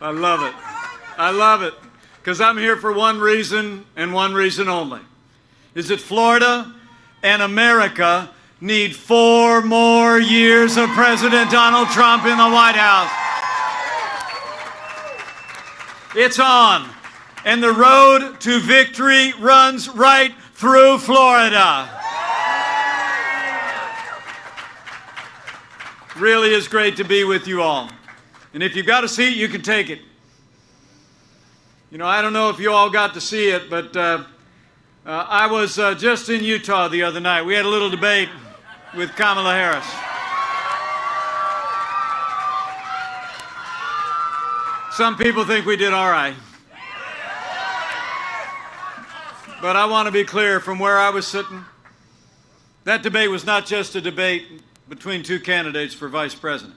I love it. I love it. Because I'm here for one reason and one reason only. Is that Florida and America need 4 more years of President Donald Trump in the White House. It's on. And the road to victory runs right through Florida. Really is great to be with you all. And if you've got a seat, you can take it. You know, I don't know if you all got to see it, but I was just in Utah the other night. We had a little debate with Kamala Harris. Some people think we did all right. But I want to be clear, from where I was sitting, that debate was not just a debate between 2 candidates for vice president.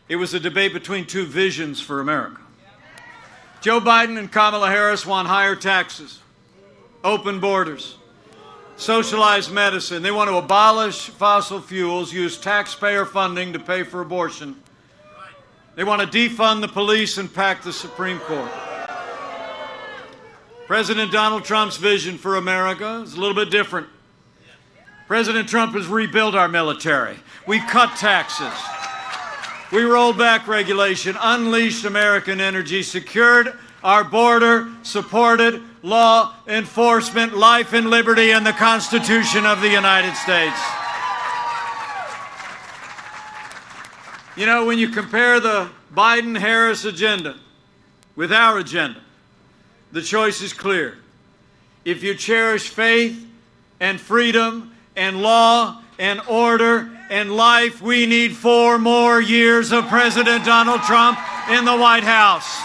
It was a debate between 2 visions for America. Joe Biden and Kamala Harris want higher taxes, open borders, socialized medicine. They want to abolish fossil fuels, use taxpayer funding to pay for abortion. They want to defund the police and pack the Supreme Court. President Donald Trump's vision for America is a little bit different. President Trump has rebuilt our military. We cut taxes. We rolled back regulation, unleashed American energy, secured our border, supported law enforcement, life and liberty, and the Constitution of the United States. You know, when you compare the Biden-Harris agenda with our agenda, the choice is clear. If you cherish faith and freedom and law and order and life, we need 4 more years of President Donald Trump in the White House.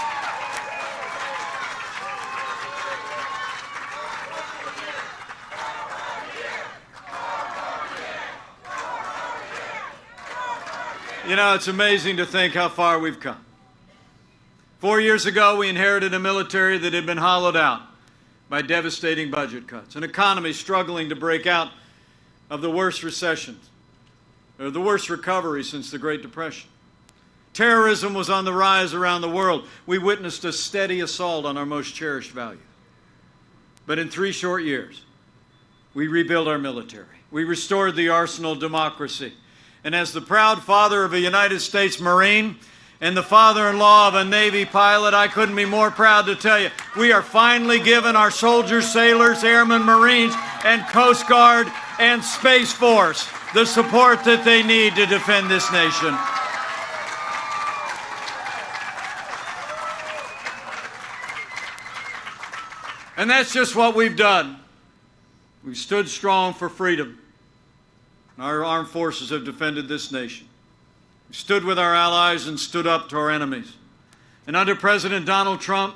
You know, it's amazing to think how far we've come. 4 years ago, we inherited a military that had been hollowed out by devastating budget cuts, an economy struggling to break out of the worst recession, or the worst recovery since the Great Depression. Terrorism was on the rise around the world. We witnessed a steady assault on our most cherished values. But in 3 short years, we rebuilt our military. We restored the arsenal of democracy. And as the proud father of a United States Marine and the father-in-law of a Navy pilot, I couldn't be more proud to tell you, we are finally giving our soldiers, sailors, airmen, Marines, and Coast Guard and Space Force the support that they need to defend this nation. And that's just what we've done. We've stood strong for freedom. Our armed forces have defended this nation. We stood with our allies and stood up to our enemies. And under President Donald Trump,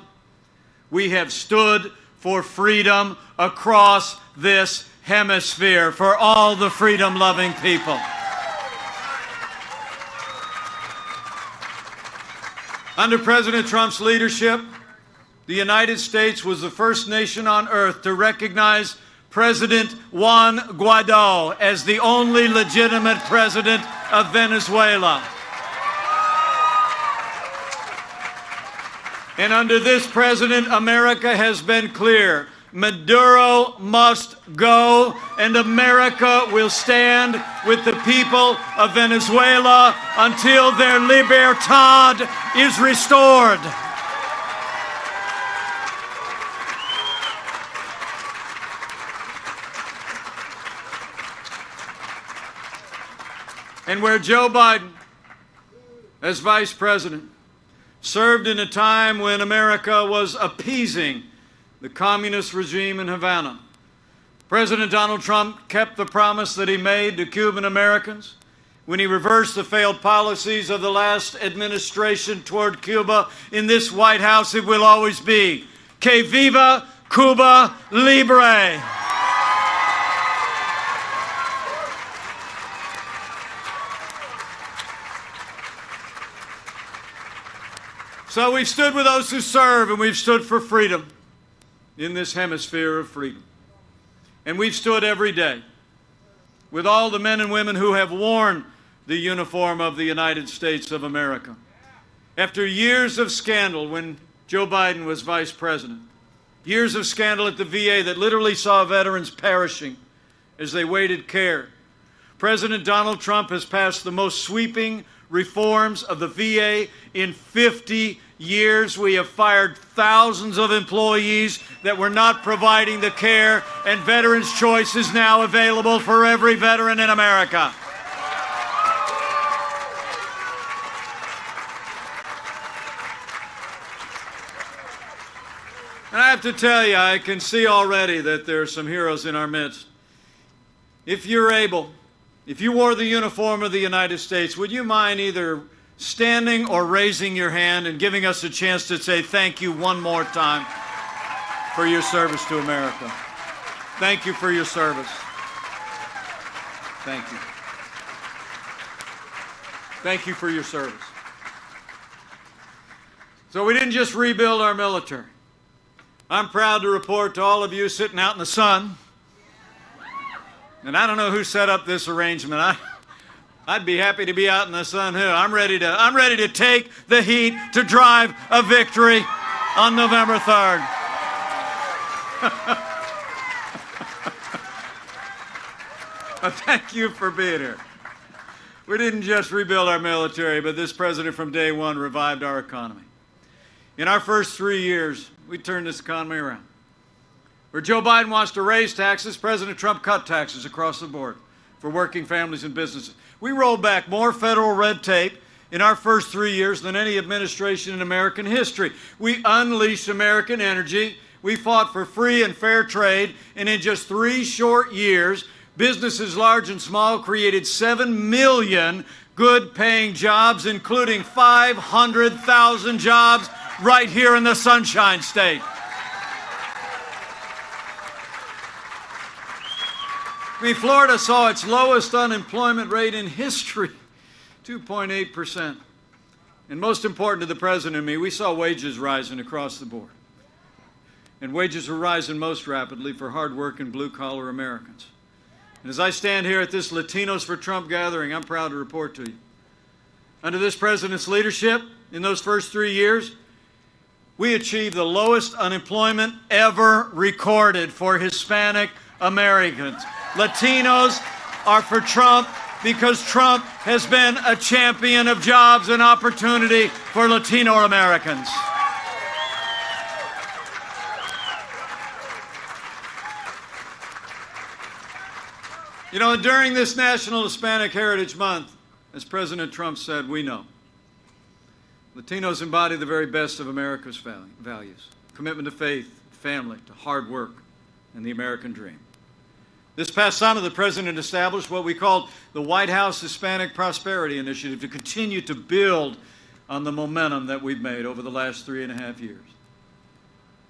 we have stood for freedom across this hemisphere, for all the freedom-loving people. Under President Trump's leadership, the United States was the first nation on earth to recognize President Juan Guaido as the only legitimate president of Venezuela. And under this president, America has been clear. Maduro must go, and America will stand with the people of Venezuela until their libertad is restored. And where Joe Biden, as vice president, served in a time when America was appeasing the communist regime in Havana, President Donald Trump kept the promise that he made to Cuban Americans when he reversed the failed policies of the last administration toward Cuba. In this White House, it will always be, que viva Cuba libre. So we've stood with those who serve, and we've stood for freedom in this hemisphere of freedom. And we've stood every day with all the men and women who have worn the uniform of the United States of America. After years of scandal when Joe Biden was vice president, years of scandal at the VA that literally saw veterans perishing as they waited care, President Donald Trump has passed the most sweeping reforms of the VA in 50 years. We have fired thousands of employees that were not providing the care, and Veterans Choice is now available for every veteran in America. And I have to tell you, I can see already that there are some heroes in our midst. If you're able, if you wore the uniform of the United States, would you mind either standing or raising your hand and giving us a chance to say thank you one more time for your service to America? Thank you for your service. Thank you. Thank you for your service. So we didn't just rebuild our military. I'm proud to report to all of you sitting out in the sun, and I don't know who set up this arrangement. I'd be happy to be out in the sun too. I'm ready to take the heat to drive a victory on November 3rd. Thank you for being here. We didn't just rebuild our military, but this president from day one revived our economy. In our first 3 years, we turned this economy around. Where Joe Biden wants to raise taxes, President Trump cut taxes across the board for working families and businesses. We rolled back more federal red tape in our first 3 years than any administration in American history. We unleashed American energy. We fought for free and fair trade. And in just 3 short years, businesses large and small created 7 million good-paying jobs, including 500,000 jobs right here in the Sunshine State. I mean, Florida saw its lowest unemployment rate in history, 2.8%. And most important to the president and me, we saw wages rising across the board. And wages were rising most rapidly for hard-working, blue-collar Americans. And as I stand here at this Latinos for Trump gathering, I'm proud to report to you. Under this president's leadership, in those first 3 years, we achieved the lowest unemployment ever recorded for Hispanic Americans. Latinos are for Trump because Trump has been a champion of jobs and opportunity for Latino Americans. You know, during this National Hispanic Heritage Month, as President Trump said, we know Latinos embody the very best of America's values: commitment to faith, family, to hard work, and the American dream. This past summer, the president established what we called the White House Hispanic Prosperity Initiative to continue to build on the momentum that we've made over the last 3.5 years.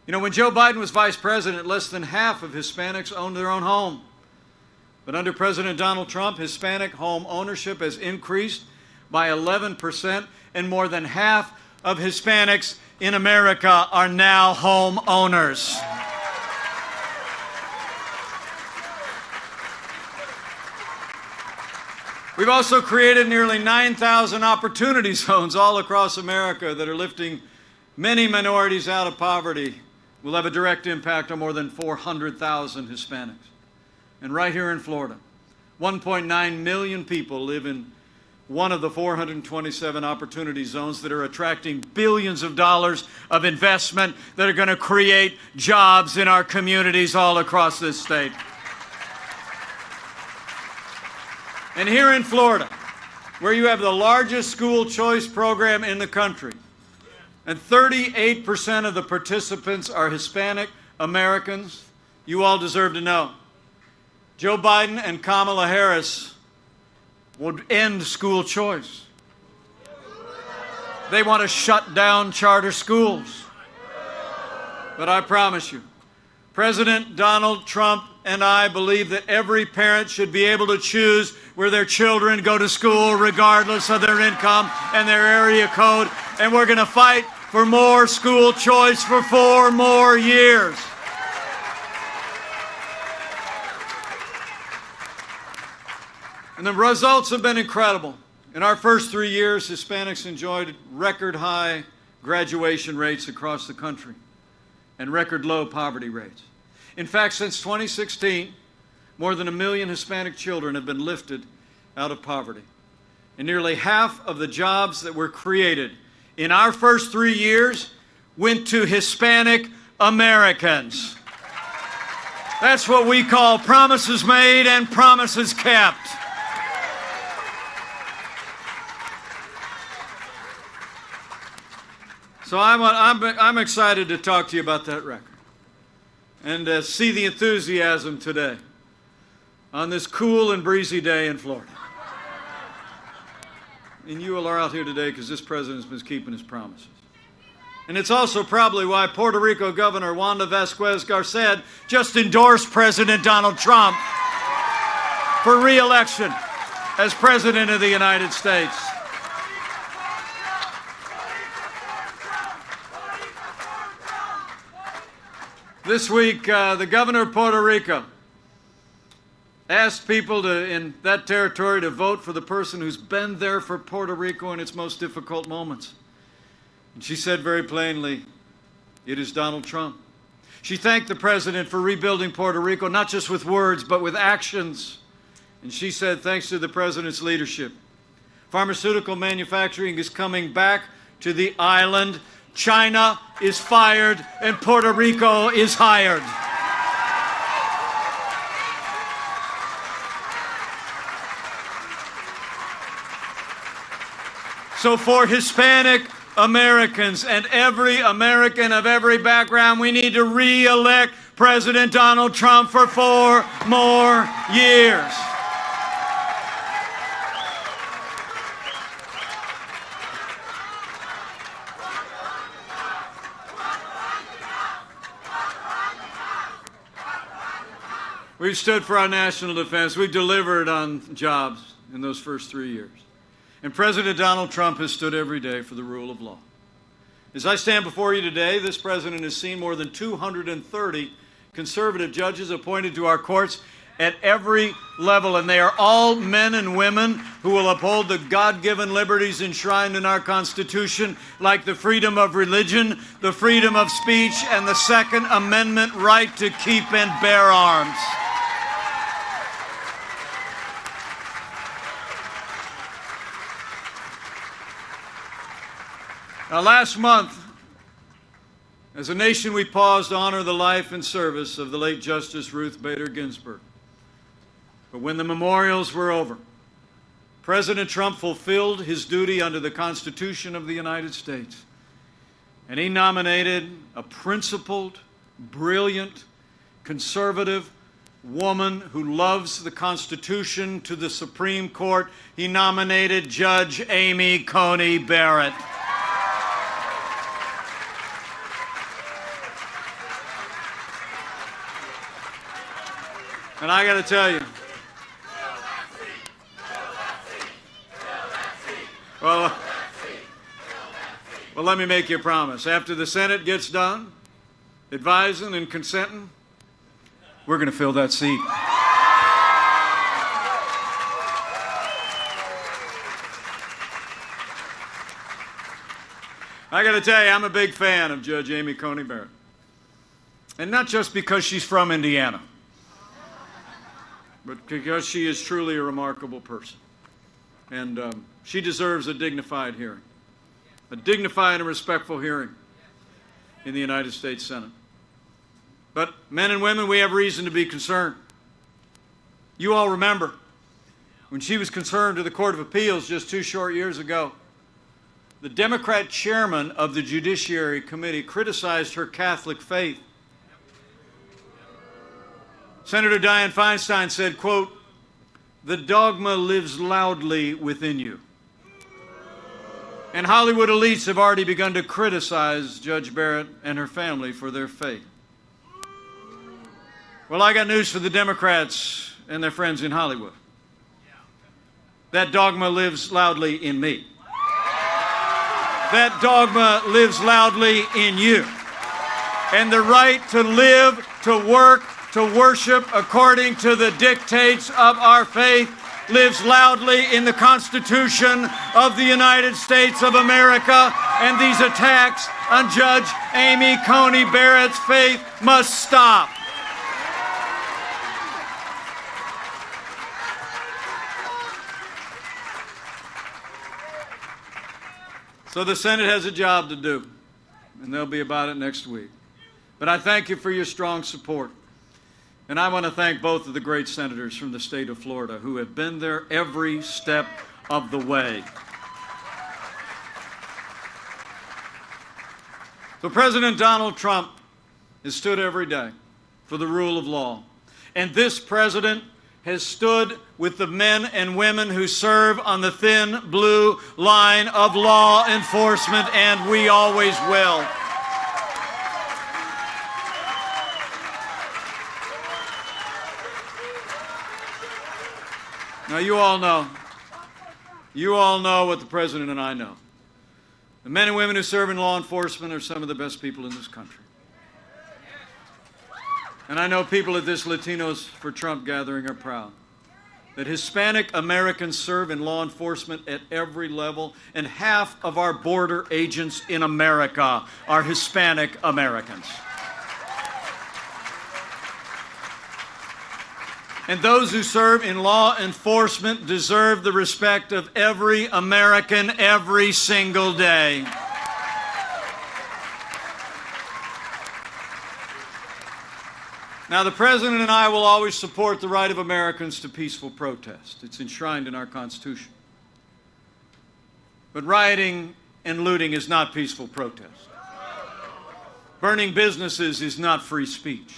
You know, when Joe Biden was vice president, less than half of Hispanics owned their own home. But under President Donald Trump, Hispanic home ownership has increased by 11%, and more than half of Hispanics in America are now home owners. We've also created nearly 9,000 opportunity zones all across America that are lifting many minorities out of poverty. Will have a direct impact on more than 400,000 Hispanics. And right here in Florida, 1.9 million people live in one of the 427 opportunity zones that are attracting billions of dollars of investment that are going to create jobs in our communities all across this state. And here in Florida, where you have the largest school choice program in the country, and 38% of the participants are Hispanic Americans, you all deserve to know Joe Biden and Kamala Harris would end school choice. They want to shut down charter schools. But I promise you, President Donald Trump and I believe that every parent should be able to choose where their children go to school regardless of their income and their area code. And we're going to fight for more school choice for 4 more years. And the results have been incredible. In our first 3 years, Hispanics enjoyed record high graduation rates across the country and record low poverty rates. In fact, since 2016, more than 1 million Hispanic children have been lifted out of poverty. And nearly half of the jobs that were created in our first 3 years went to Hispanic Americans. That's what we call promises made and promises kept. So I'm excited to talk to you about that record and see the enthusiasm today on this cool and breezy day in Florida. And you all are out here today because this president's been keeping his promises. And it's also probably why Puerto Rico Governor Wanda Vasquez-Garcet just endorsed President Donald Trump for re-election as President of the United States. This week, the governor of Puerto Rico asked people in that territory to vote for the person who's been there for Puerto Rico in its most difficult moments. And she said very plainly, it is Donald Trump. She thanked the president for rebuilding Puerto Rico, not just with words, but with actions. And she said, thanks to the president's leadership, pharmaceutical manufacturing is coming back to the island. China is fired and Puerto Rico is hired. So for Hispanic Americans and every American of every background, we need to re-elect President Donald Trump for 4 more years. We've stood for our national defense. We've delivered on jobs in those first 3 years. And President Donald Trump has stood every day for the rule of law. As I stand before you today, this president has seen more than 230 conservative judges appointed to our courts at every level, and they are all men and women who will uphold the God-given liberties enshrined in our Constitution, like the freedom of religion, the freedom of speech, and the Second Amendment right to keep and bear arms. Now, last month, as a nation, we paused to honor the life and service of the late Justice Ruth Bader Ginsburg. But when the memorials were over, President Trump fulfilled his duty under the Constitution of the United States, and he nominated a principled, brilliant, conservative woman who loves the Constitution to the Supreme Court. He nominated Judge Amy Coney Barrett. And I got to tell you, well, let me make you a promise. After the Senate gets done advising and consenting, we're going to fill that seat. I got to tell you, I'm a big fan of Judge Amy Coney Barrett. And not just because she's from Indiana, but because she is truly a remarkable person. And she deserves a dignified hearing, a dignified and respectful hearing in the United States Senate. But men and women, we have reason to be concerned. You all remember when she was concerned to the Court of Appeals just 2 short years ago, the Democrat chairman of the Judiciary Committee criticized her Catholic faith. Senator Dianne Feinstein said, quote, "The dogma lives loudly within you." And Hollywood elites have already begun to criticize Judge Barrett and her family for their faith. Well, I got news for the Democrats and their friends in Hollywood. That dogma lives loudly in me. That dogma lives loudly in you. And the right to live, to work, to worship according to the dictates of our faith lives loudly in the Constitution of the United States of America, and these attacks on Judge Amy Coney Barrett's faith must stop. So the Senate has a job to do, and they'll be about it next week. But I thank you for your strong support. And I want to thank both of the great senators from the state of Florida who have been there every step of the way. So President Donald Trump has stood every day for the rule of law. And this president has stood with the men and women who serve on the thin blue line of law enforcement, and we always will. Now, you all know what the president and I know. The men and women who serve in law enforcement are some of the best people in this country. And I know people at this Latinos for Trump gathering are proud that Hispanic Americans serve in law enforcement at every level, and half of our border agents in America are Hispanic Americans. And those who serve in law enforcement deserve the respect of every American every single day. Now, the President and I will always support the right of Americans to peaceful protest. It's enshrined in our Constitution. But rioting and looting is not peaceful protest. Burning businesses is not free speech.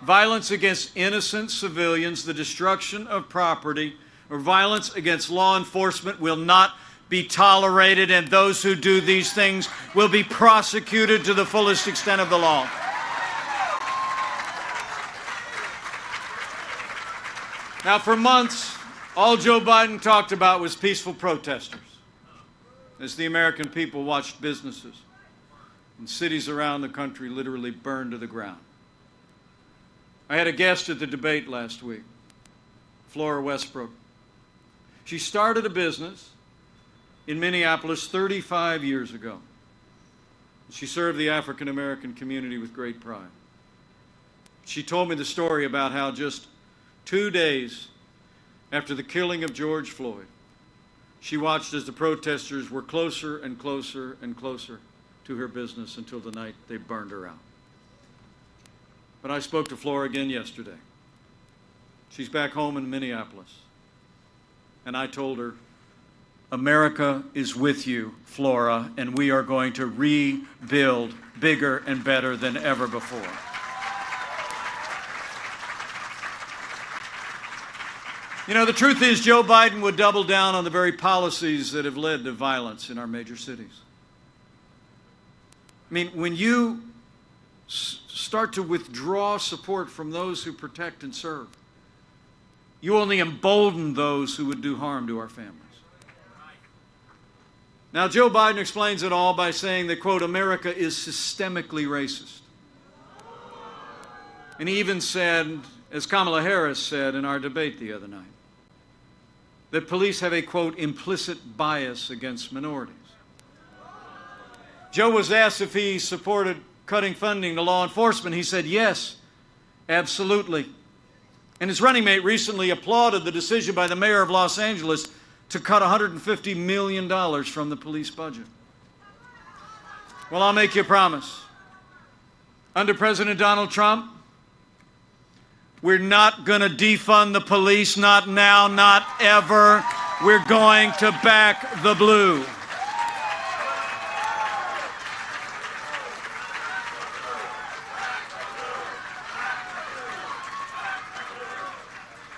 Violence against innocent civilians, the destruction of property, or violence against law enforcement will not be tolerated, and those who do these things will be prosecuted to the fullest extent of the law. Now, for months, all Joe Biden talked about was peaceful protesters as the American people watched businesses and cities around the country literally burn to the ground. I had a guest at the debate last week, Flora Westbrook. She started a business in Minneapolis 35 years ago. She served the African American community with great pride. She told me the story about how just 2 days after the killing of George Floyd, she watched as the protesters were closer and closer and closer to her business until the night they burned her out. But I spoke to Flora again yesterday. She's back home in Minneapolis. And I told her, America is with you, Flora, and we are going to rebuild bigger and better than ever before. You know, the truth is Joe Biden would double down on the very policies that have led to violence in our major cities. I mean, when you start to withdraw support from those who protect and serve, you only embolden those who would do harm to our families. Now, Joe Biden explains it all by saying that, quote, America is systemically racist. And he even said, as Kamala Harris said in our debate the other night, that police have a, quote, implicit bias against minorities. Joe was asked if he supported cutting funding to law enforcement. He said, yes, absolutely. And his running mate recently applauded the decision by the mayor of Los Angeles to cut $150 million from the police budget. Well, I'll make you a promise. Under President Donald Trump, we're not going to defund the police, not now, not ever. We're going to back the blue.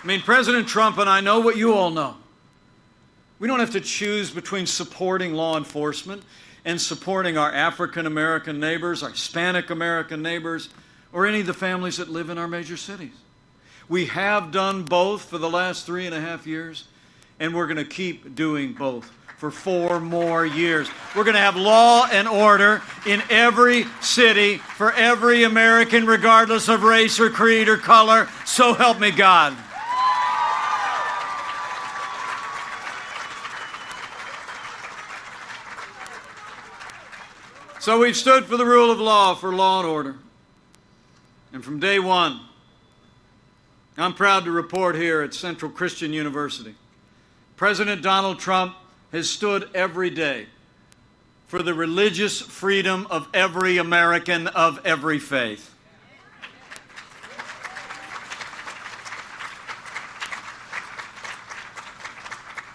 I mean, President Trump and I know what you all know. We don't have to choose between supporting law enforcement and supporting our African American neighbors, our Hispanic American neighbors, or any of the families that live in our major cities. We have done both for the last 3.5 years, and we're going to keep doing both for 4 more years. We're going to have law and order in every city for every American, regardless of race or creed or color. So help me God. So we've stood for the rule of law, for law and order. And from day one, I'm proud to report here at Central Christian University, President Donald Trump has stood every day for the religious freedom of every American of every faith.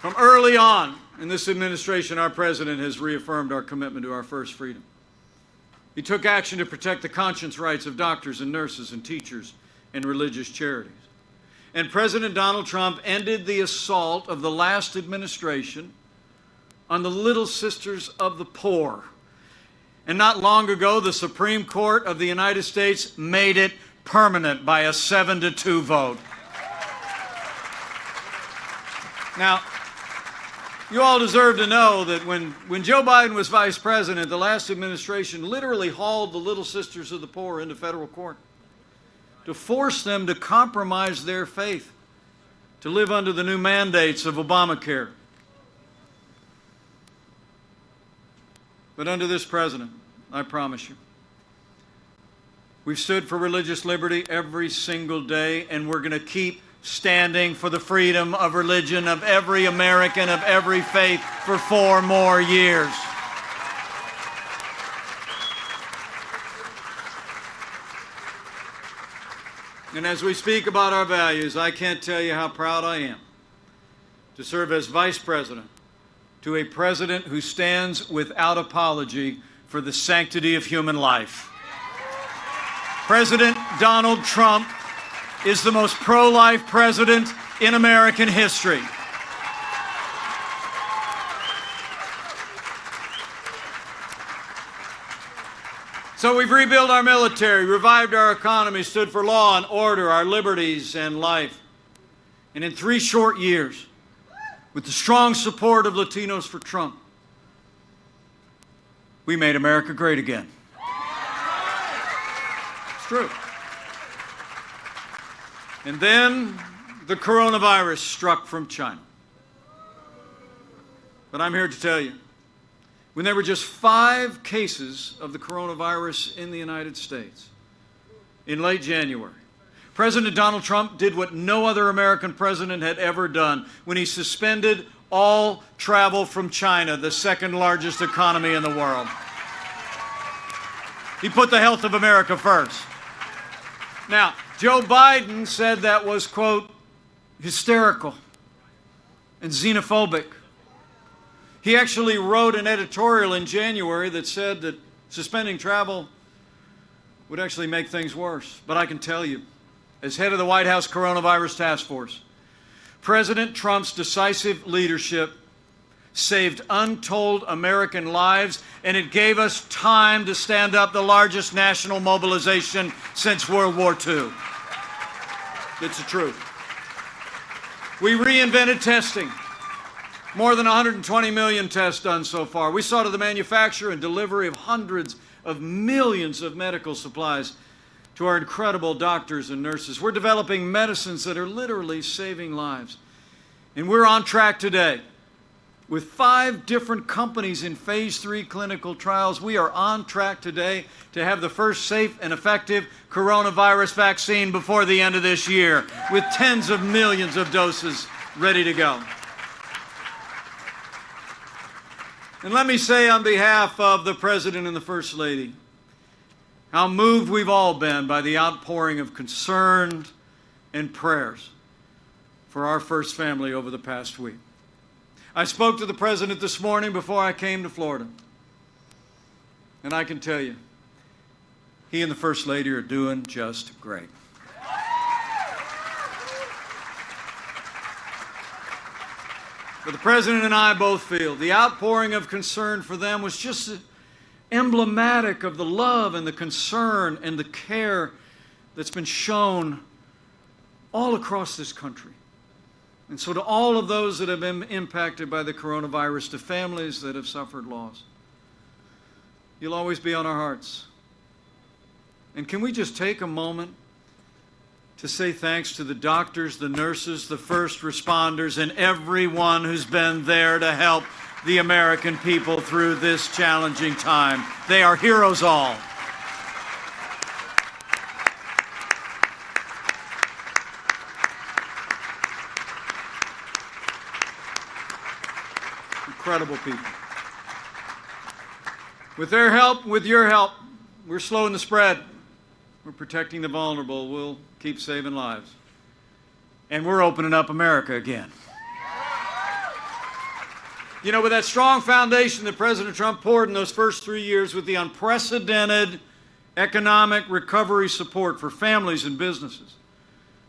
From early on in this administration, our president has reaffirmed our commitment to our first freedom. He took action to protect the conscience rights of doctors and nurses and teachers and religious charities. And President Donald Trump ended the assault of the last administration on the Little Sisters of the Poor. And not long ago, the Supreme Court of the United States made it permanent by a 7-2 vote. Now, you all deserve to know that when Joe Biden was vice president, the last administration literally hauled the Little Sisters of the Poor into federal court to force them to compromise their faith, to live under the new mandates of Obamacare. But under this president, I promise you, we've stood for religious liberty every single day, and we're going to keep standing for the freedom of religion of every American of every faith for 4 more years. And as we speak about our values, I can't tell you how proud I am to serve as vice president to a president who stands without apology for the sanctity of human life. President Donald Trump is the most pro-life president in American history. So we've rebuilt our military, revived our economy, stood for law and order, our liberties and life. And in 3 short years, with the strong support of Latinos for Trump, we made America great again. It's true. And then the coronavirus struck from China. But I'm here to tell you, when there were just 5 cases of the coronavirus in the United States in late January, President Donald Trump did what no other American president had ever done when he suspended all travel from China, the 2nd largest economy in the world. He put the health of America first. Now, Joe Biden said that was, quote, hysterical and xenophobic. He actually wrote an editorial in January that said that suspending travel would actually make things worse. But I can tell you, as head of the White House Coronavirus Task Force, President Trump's decisive leadership saved untold American lives, and it gave us time to stand up the largest national mobilization since World War II. It's the truth. We reinvented testing. More than 120 million tests done so far. We saw to the manufacture and delivery of hundreds of millions of medical supplies to our incredible doctors and nurses. We're developing medicines that are literally saving lives. And we're on track today. With 5 different companies in phase 3 clinical trials, we are on track today to have the first safe and effective coronavirus vaccine before the end of this year, with tens of millions of doses ready to go. And let me say on behalf of the President and the First Lady, how moved we've all been by the outpouring of concern and prayers for our first family over the past week. I spoke to the President this morning before I came to Florida. And I can tell you, he and the First Lady are doing just great. But the President and I both feel the outpouring of concern for them was just emblematic of the love and the concern and the care that's been shown all across this country. And so to all of those that have been impacted by the coronavirus, to families that have suffered loss, you'll always be on our hearts. And can we just take a moment to say thanks to the doctors, the nurses, the first responders, and everyone who's been there to help the American people through this challenging time. They are heroes all. Incredible people. With their help, with your help, we're slowing the spread. We're protecting the vulnerable. We'll keep saving lives. And we're opening up America again. You know, with that strong foundation that President Trump poured in those first 3 years with the unprecedented economic recovery support for families and businesses,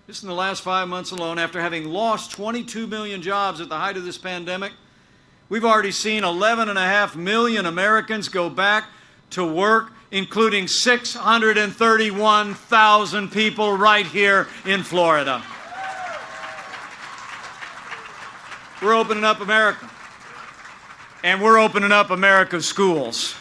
just in the last 5 months alone, after having lost 22 million jobs at the height of this pandemic, we've already seen 11.5 million Americans go back to work, including 631,000 people right here in Florida. We're opening up America. And we're opening up America's schools.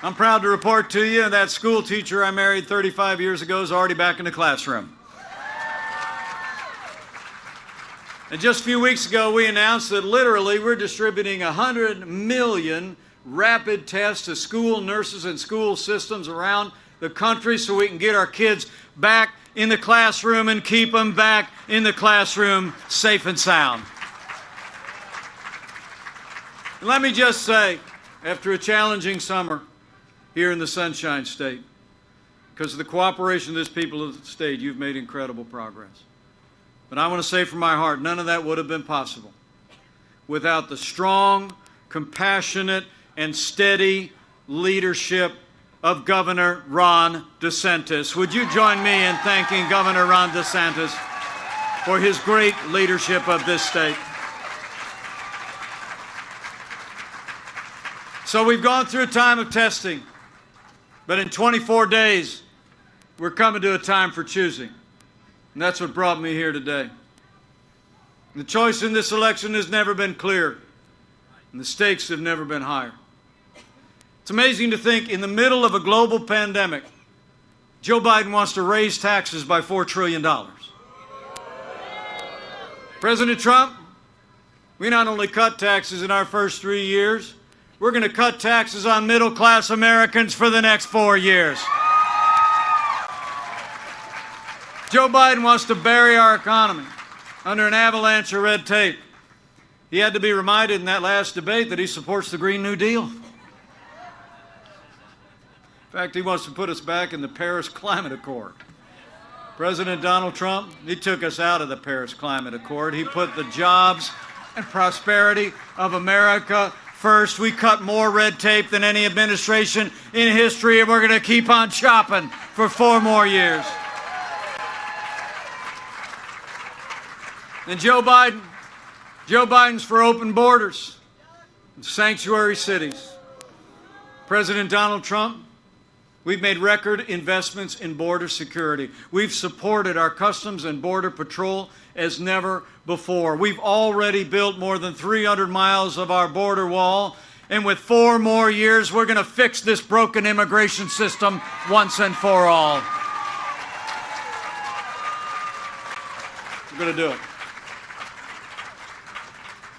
I'm proud to report to you that school teacher I married 35 years ago is already back in the classroom. And just a few weeks ago, we announced that literally we're distributing 100 million rapid tests to school nurses and school systems around the country so we can get our kids back in the classroom and keep them back in the classroom safe and sound. Let me just say, after a challenging summer here in the Sunshine State, because of the cooperation of this people of the state, you've made incredible progress. But I want to say from my heart, none of that would have been possible without the strong, compassionate, and steady leadership of Governor Ron DeSantis. Would you join me in thanking Governor Ron DeSantis for his great leadership of this state? So we've gone through a time of testing, but in 24 days, we're coming to a time for choosing. And that's what brought me here today. The choice in this election has never been clearer, and the stakes have never been higher. It's amazing to think in the middle of a global pandemic, Joe Biden wants to raise taxes by $4 trillion. President Trump, we not only cut taxes in our first 3 years, we're going to cut taxes on middle-class Americans for the next 4 years. Joe Biden wants to bury our economy under an avalanche of red tape. He had to be reminded in that last debate that he supports the Green New Deal. In fact, he wants to put us back in the Paris Climate Accord. President Donald Trump, he took us out of the Paris Climate Accord. He put the jobs and prosperity of America first. We cut more red tape than any administration in history, and we're going to keep on chopping for 4 more years. And Joe Biden's for open borders and sanctuary cities. President Donald Trump, we've made record investments in border security. We've supported our Customs and Border Patrol as never before. We've already built more than 300 miles of our border wall, and with 4 more years, we're going to fix this broken immigration system once and for all. We're going to do it.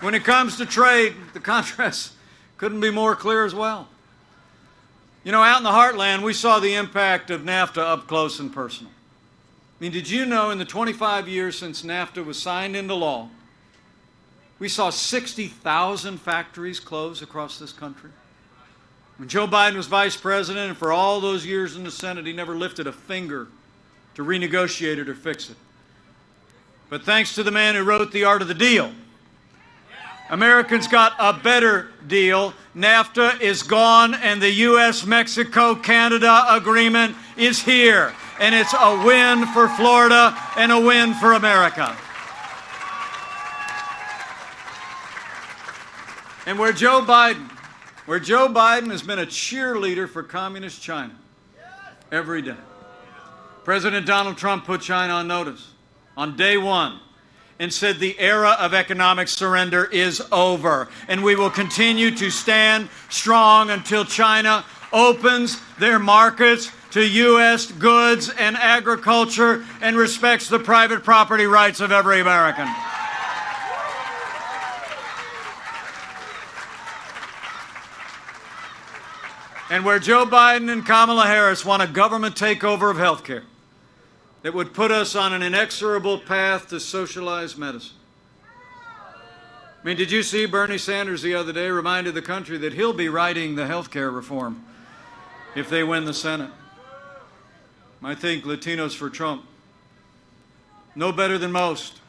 When it comes to trade, the contrast couldn't be more clear as well. You know, out in the heartland, we saw the impact of NAFTA up close and personal. I mean, did you know in the 25 years since NAFTA was signed into law, we saw 60,000 factories close across this country? When Joe Biden was vice president, and for all those years in the Senate, he never lifted a finger to renegotiate it or fix it. But thanks to the man who wrote The Art of the Deal, Americans got a better deal. NAFTA is gone, and the U.S.-Mexico-Canada agreement is here. And it's a win for Florida and a win for America. And where Joe Biden has been a cheerleader for communist China every day. President Donald Trump put China on notice on day one and said the era of economic surrender is over, and we will continue to stand strong until China opens their markets to U.S. goods and agriculture and respects the private property rights of every American. And where Joe Biden and Kamala Harris want a government takeover of health care that would put us on an inexorable path to socialized medicine. I mean, did you see Bernie Sanders the other day reminded the country that he'll be writing the health care reform if they win the Senate? I think Latinos for Trump, no better than most.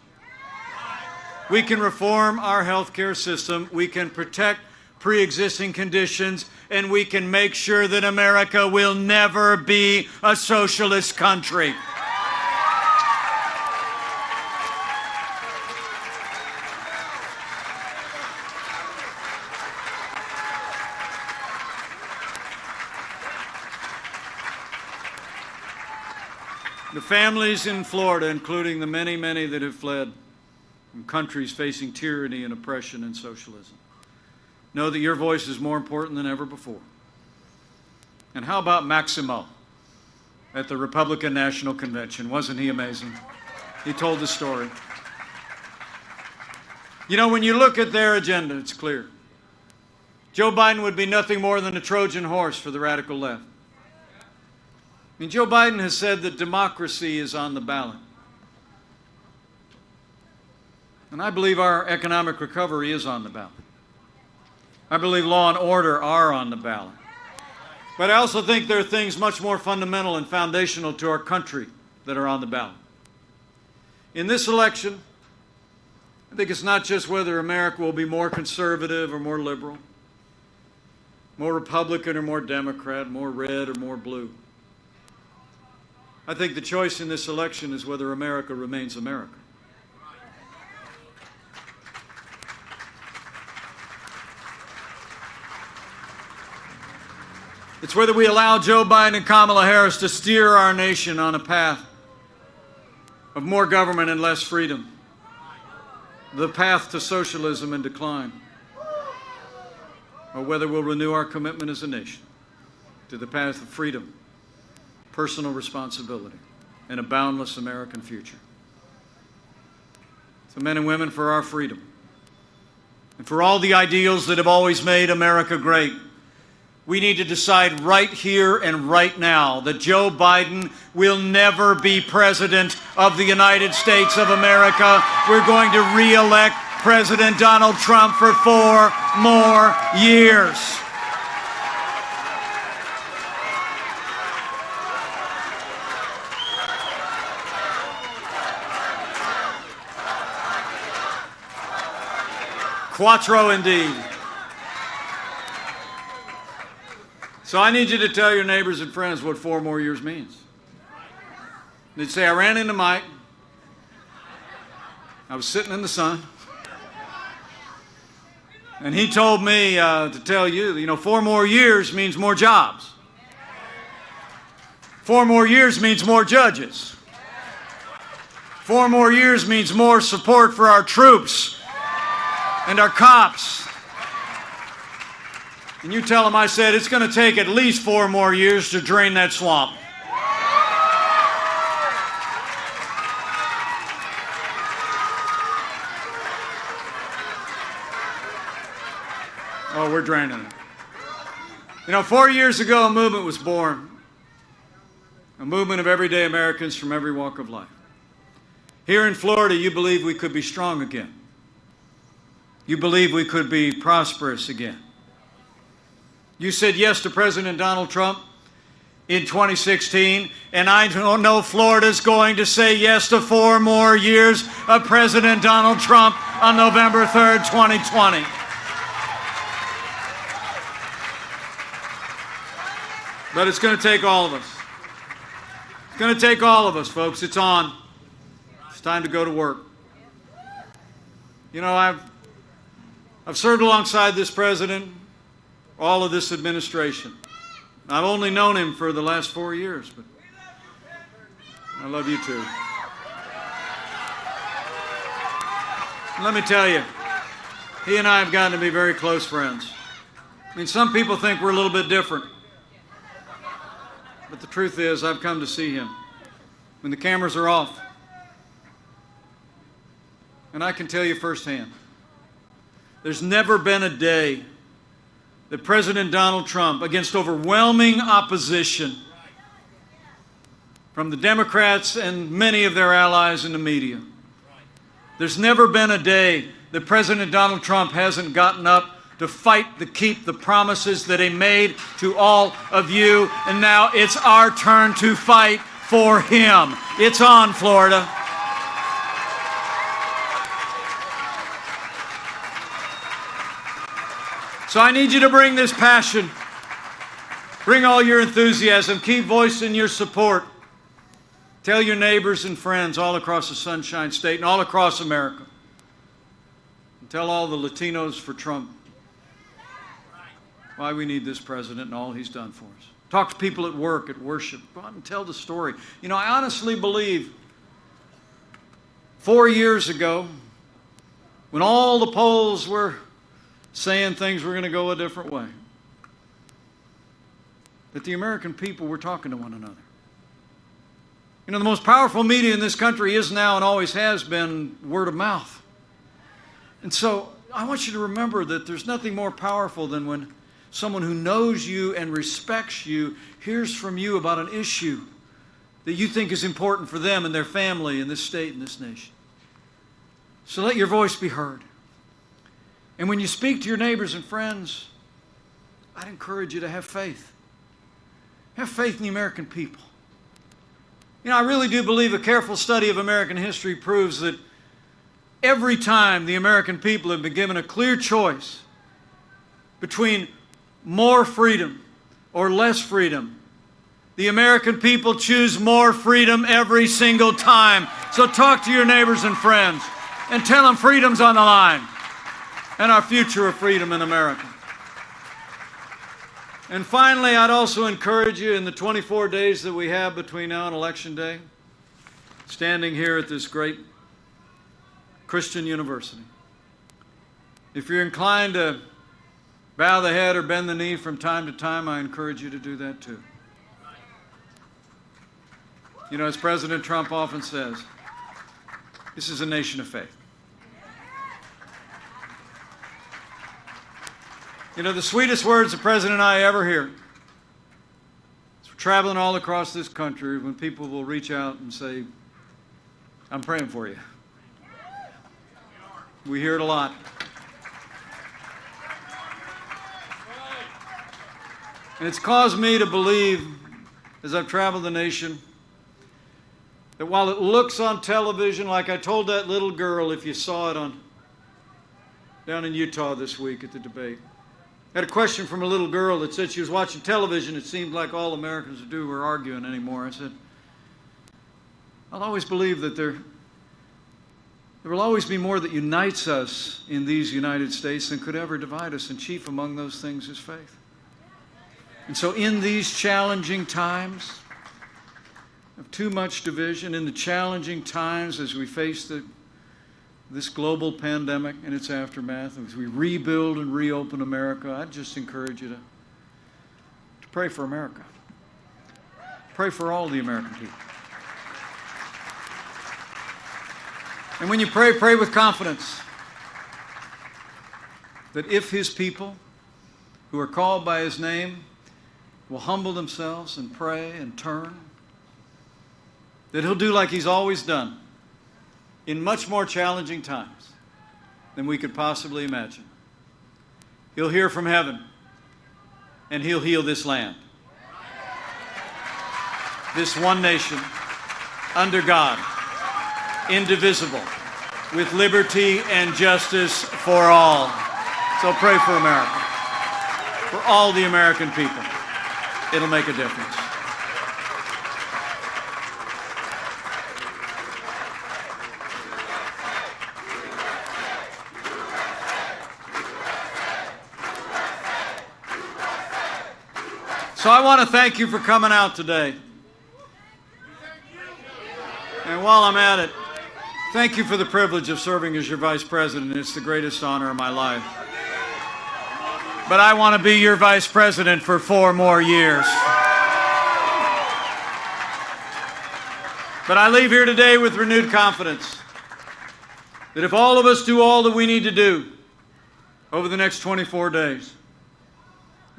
We can reform our health care system, we can protect pre-existing conditions, and we can make sure that America will never be a socialist country. The families in Florida, including the many, many that have fled from countries facing tyranny and oppression and socialism, know that your voice is more important than ever before. And how about Maximo at the Republican National Convention? Wasn't he amazing? He told the story. You know, when you look at their agenda, it's clear. Joe Biden would be nothing more than a Trojan horse for the radical left. I mean, Joe Biden has said that democracy is on the ballot. And I believe our economic recovery is on the ballot. I believe law and order are on the ballot. But I also think there are things much more fundamental and foundational to our country that are on the ballot. In this election, I think it's not just whether America will be more conservative or more liberal, more Republican or more Democrat, more red or more blue. I think the choice in this election is whether America remains America. It's whether we allow Joe Biden and Kamala Harris to steer our nation on a path of more government and less freedom, the path to socialism and decline, or whether we'll renew our commitment as a nation to the path of freedom, personal responsibility, and a boundless American future. So men and women, for our freedom, and for all the ideals that have always made America great, we need to decide right here and right now that Joe Biden will never be President of the United States of America. We're going to re-elect President Donald Trump for 4 more years. Quattro indeed. So I need you to tell your neighbors and friends what 4 more years means. They'd say, I ran into Mike. I was sitting in the sun. And he told me to tell you, 4 more years means more jobs. 4 more years means more judges. 4 more years means more support for our troops and our cops. And you tell them I said it's going to take at least 4 more years to drain that swamp. Oh, we're draining it. 4 years ago, a movement was born. A movement of everyday Americans from every walk of life. Here in Florida, you believe we could be strong again. You believe we could be prosperous again. You said yes to President Donald Trump in 2016, and I don't know Florida's going to say yes to 4 more years of President Donald Trump on November 3rd, 2020. But it's going to take all of us. It's going to take all of us, folks. It's on. It's time to go to work. I've served alongside this president, all of this administration. I've only known him for the last 4 years, but I love you too. Let me tell you, he and I have gotten to be very close friends. I mean, some people think we're a little bit different. But the truth is, I've come to see him when the cameras are off. And I can tell you firsthand, there's never been a day that President Donald Trump, against overwhelming opposition from the Democrats and many of their allies in the media, there's never been a day that President Donald Trump hasn't gotten up to fight to keep the promises that he made to all of you. And now it's our turn to fight for him. It's on, Florida. So I need you to bring this passion. Bring all your enthusiasm. Keep voicing your support. Tell your neighbors and friends all across the Sunshine State and all across America. And tell all the Latinos for Trump why we need this president and all he's done for us. Talk to people at work, at worship. Go out and tell the story. You know, I honestly believe 4 years ago, when all the polls were saying things were going to go a different way, that the American people were talking to one another. You know, the most powerful media in this country is now and always has been word of mouth. And so I want you to remember that there's nothing more powerful than when someone who knows you and respects you hears from you about an issue that you think is important for them and their family and this state and this nation. So let your voice be heard. And when you speak to your neighbors and friends, I'd encourage you to have faith. Have faith in the American people. You know, I really do believe a careful study of American history proves that every time the American people have been given a clear choice between more freedom or less freedom, the American people choose more freedom every single time. So talk to your neighbors and friends and tell them freedom's on the line and our future of freedom in America. And finally, I'd also encourage you in the 24 days that we have between now and Election Day, standing here at this great Christian university, if you're inclined to bow the head or bend the knee from time to time, I encourage you to do that too. You know, as President Trump often says, this is a nation of faith. You know, the sweetest words the President and I ever hear is traveling all across this country when people will reach out and say, I'm praying for you. We hear it a lot. And it's caused me to believe, as I've traveled the nation, that while it looks on television, like I told that little girl, if you saw it down in Utah this week at the debate, I had a question from a little girl that said she was watching television. It seemed like all Americans would do were arguing anymore. I said, I'll always believe that there will always be more that unites us in these United States than could ever divide us, and chief among those things is faith. And so in these challenging times of too much division, in the challenging times as we face this global pandemic and its aftermath, as we rebuild and reopen America, I'd just encourage you to pray for America. Pray for all the American people. And when you pray, pray with confidence that if His people who are called by His name will humble themselves and pray and turn, that He'll do like He's always done in much more challenging times than we could possibly imagine. He'll hear from heaven and He'll heal this land. This one nation, under God, indivisible, with liberty and justice for all. So pray for America, for all the American people. It'll make a difference. So I want to thank you for coming out today. And while I'm at it, thank you for the privilege of serving as your vice president. It's the greatest honor of my life. But I want to be your vice president for 4 more years. But I leave here today with renewed confidence that if all of us do all that we need to do over the next 24 days,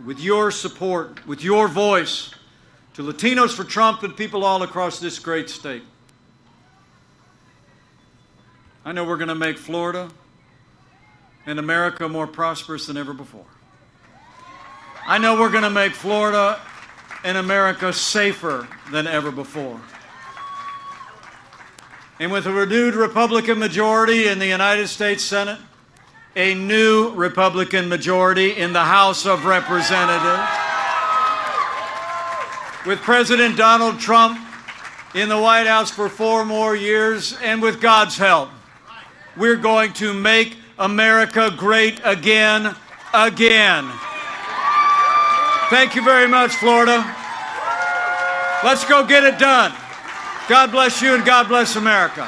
with your support, with your voice, to Latinos for Trump and people all across this great state. I know we're going to make Florida and America more prosperous than ever before. I know we're going to make Florida and America safer than ever before. And with a renewed Republican majority in the United States Senate, a new Republican majority in the House of Representatives, with President Donald Trump in the White House for 4 more years, and with God's help, we're going to make America great again, again. Thank you very much, Florida. Let's go get it done. God bless you and God bless America.